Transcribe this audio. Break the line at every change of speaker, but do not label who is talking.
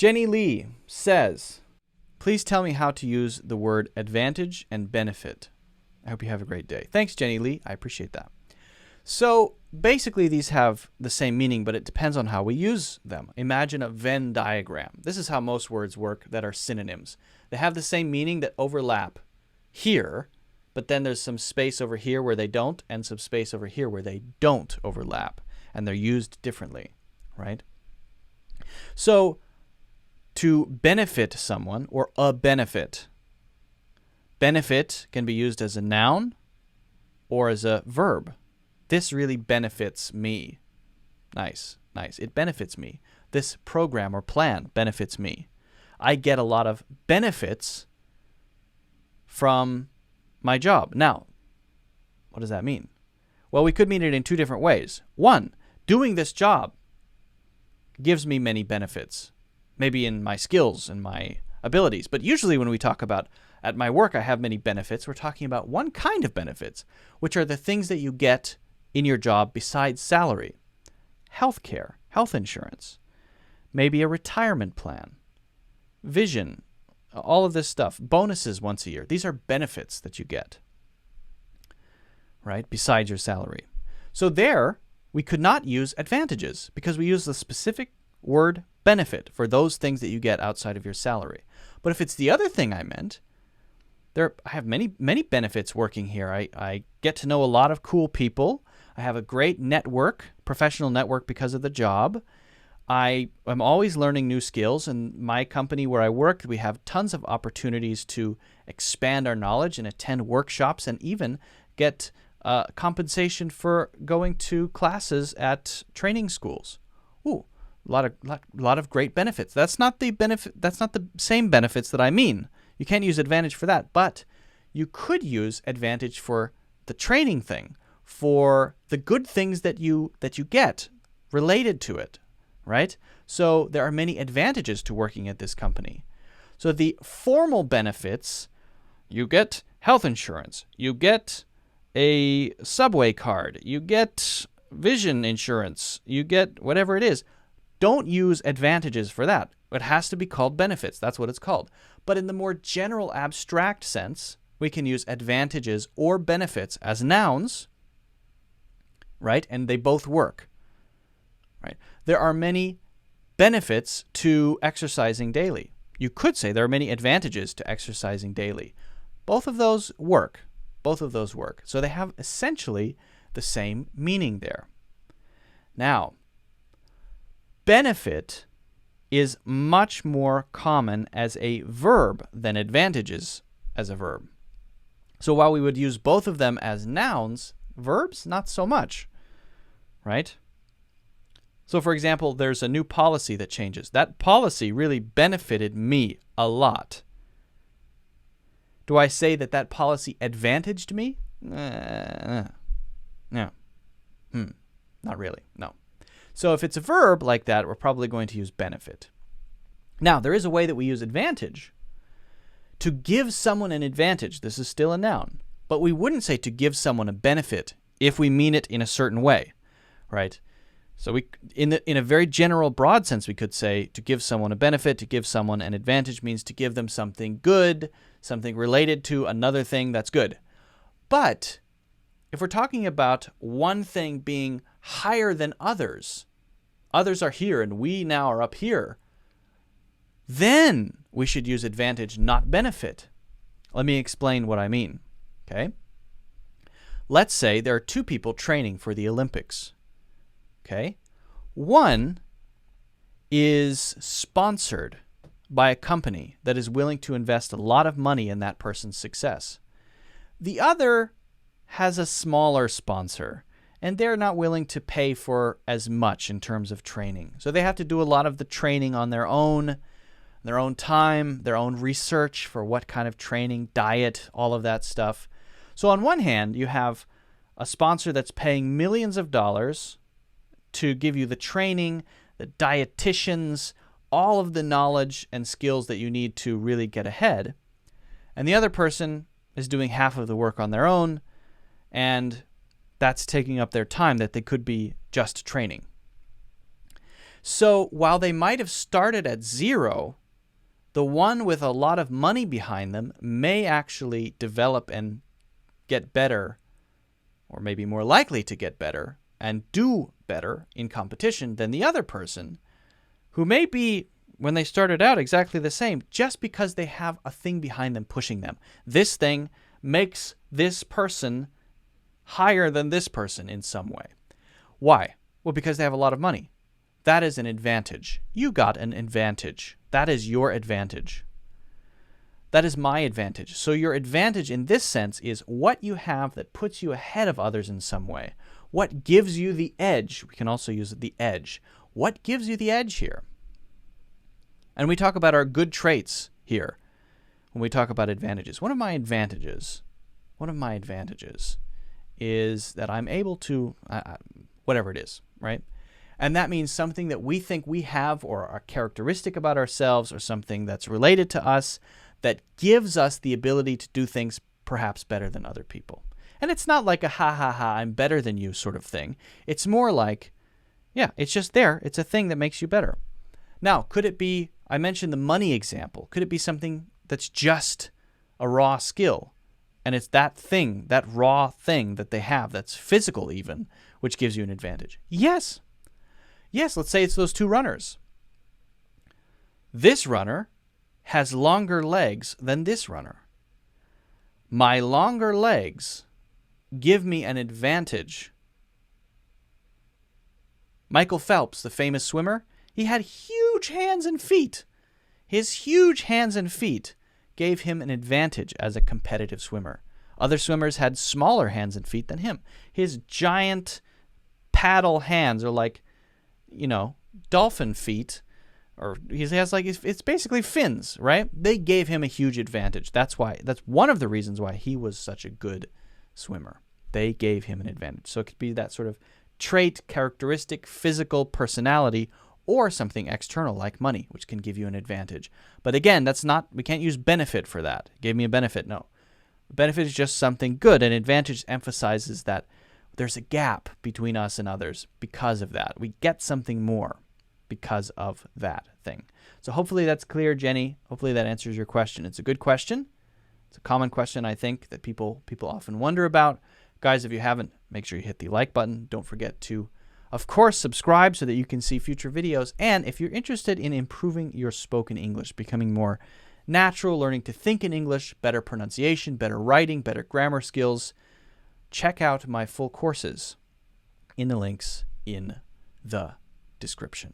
Jenny Lee says, please tell me how to use the word advantage and benefit. I hope you have a great day. Thanks, Jenny Lee. I appreciate that. So basically, these have the same meaning, but it depends on how we use them. Imagine a Venn diagram. This is how most words work that are synonyms. They have the same meaning that overlap here, but then there's some space over here where they don't, and some space over here where they don't overlap, and they're used differently, right? So to benefit someone, or a benefit. Benefit can be used as a noun or as a verb. This really benefits me. Nice, nice. It benefits me. This program or plan benefits me. I get a lot of benefits from my job. Now, what does that mean? Well, we could mean it in two different ways. One, doing this job gives me many benefits, maybe in my skills and my abilities. But usually when we talk about at my work I have many benefits, we're talking about one kind of benefits, which are the things that you get in your job besides salary. Healthcare, health insurance, maybe a retirement plan, vision, all of this stuff, bonuses once a year. These are benefits that you get, right, besides your salary. So there, we could not use advantages because we use the specific word benefit for those things that you get outside of your salary. But if it's the other thing I meant, I have many benefits working here. I get to know a lot of cool people. I have a great network, professional network because of the job. I'm always learning new skills. And my company where I work, we have tons of opportunities to expand our knowledge and attend workshops and even get compensation for going to classes at training schools. Ooh, a lot of great benefits. That's not the benefit. That's not the same benefits that I mean. You can't use advantage for that, but you could use advantage for the training thing, for the good things that you get related to it, right? So there are many advantages to working at this company. So the formal benefits, you get health insurance, you get a subway card, you get vision insurance, you get whatever it is. Don't use advantages for that. It has to be called benefits. That's what it's called. But in the more general abstract sense, we can use advantages or benefits as nouns, right? And they both work, right? There are many benefits to exercising daily. You could say there are many advantages to exercising daily. Both of those work. Both of those work. So they have essentially the same meaning there. Now, benefit is much more common as a verb than advantages as a verb. So while we would use both of them as nouns, verbs, not so much, right? So for example, there's a new policy that changes. That policy really benefited me a lot. Do I say that that policy advantaged me? No. Not really, no. So if it's a verb like that, we're probably going to use benefit. Now, there is a way that we use advantage. To give someone an advantage, this is still a noun, but we wouldn't say to give someone a benefit if we mean it in a certain way, right? So in a very general, broad sense, we could say to give someone a benefit, to give someone an advantage means to give them something good, something related to another thing that's good. But if we're talking about one thing being higher than others are here and we now are up here, then we should use advantage, not benefit. Let me explain what I mean, okay? Let's say there are two people training for the Olympics, okay? One is sponsored by a company that is willing to invest a lot of money in that person's success. The other has a smaller sponsor, and they're not willing to pay for as much in terms of training. So they have to do a lot of the training on their own time, their own research for what kind of training, diet, all of that stuff. So on one hand, you have a sponsor that's paying millions of dollars to give you the training, the dietitians, all of the knowledge and skills that you need to really get ahead. And the other person is doing half of the work on their own, and that's taking up their time that they could be just training. So while they might have started at 0, the one with a lot of money behind them may actually develop and get better, or maybe more likely to get better and do better in competition than the other person who may be, when they started out, exactly the same, just because they have a thing behind them pushing them. This thing makes this person higher than this person in some way. Why? Well, because they have a lot of money. That is an advantage. You got an advantage. That is your advantage. That is my advantage. So your advantage in this sense is what you have that puts you ahead of others in some way. What gives you the edge? We can also use the edge. What gives you the edge here? And we talk about our good traits here when we talk about advantages. One of my advantages is that I'm able to, whatever it is, right? And that means something that we think we have or are characteristic about ourselves or something that's related to us that gives us the ability to do things perhaps better than other people. And it's not like a ha ha ha, I'm better than you sort of thing. It's more like, yeah, it's just there. It's a thing that makes you better. Now, could it be, I mentioned the money example. Could it be something that's just a raw skill? And it's that thing, that raw thing that they have that's physical even, which gives you an advantage. Yes. Yes, let's say it's those two runners. This runner has longer legs than this runner. My longer legs give me an advantage. Michael Phelps, the famous swimmer, he had huge hands and feet. His huge hands and feet gave him an advantage as a competitive swimmer. Other swimmers had smaller hands and feet than him. His giant paddle hands are like, dolphin feet, or he has like, it's basically fins, right? They gave him a huge advantage. That's one of the reasons why he was such a good swimmer. They gave him an advantage. So it could be that sort of trait, characteristic, physical personality, or something external like money, which can give you an advantage. But again, we can't use benefit for that. Gave me a benefit. No. Benefit is just something good. An advantage emphasizes that there's a gap between us and others because of that. We get something more because of that thing. So hopefully that's clear, Jenny. Hopefully that answers your question. It's a good question. It's a common question, I think, that people often wonder about. Guys, if you haven't, make sure you hit the like button. Don't forget to, of course, subscribe so that you can see future videos. And if you're interested in improving your spoken English, becoming more natural, learning to think in English, better pronunciation, better writing, better grammar skills, check out my full courses in the links in the description.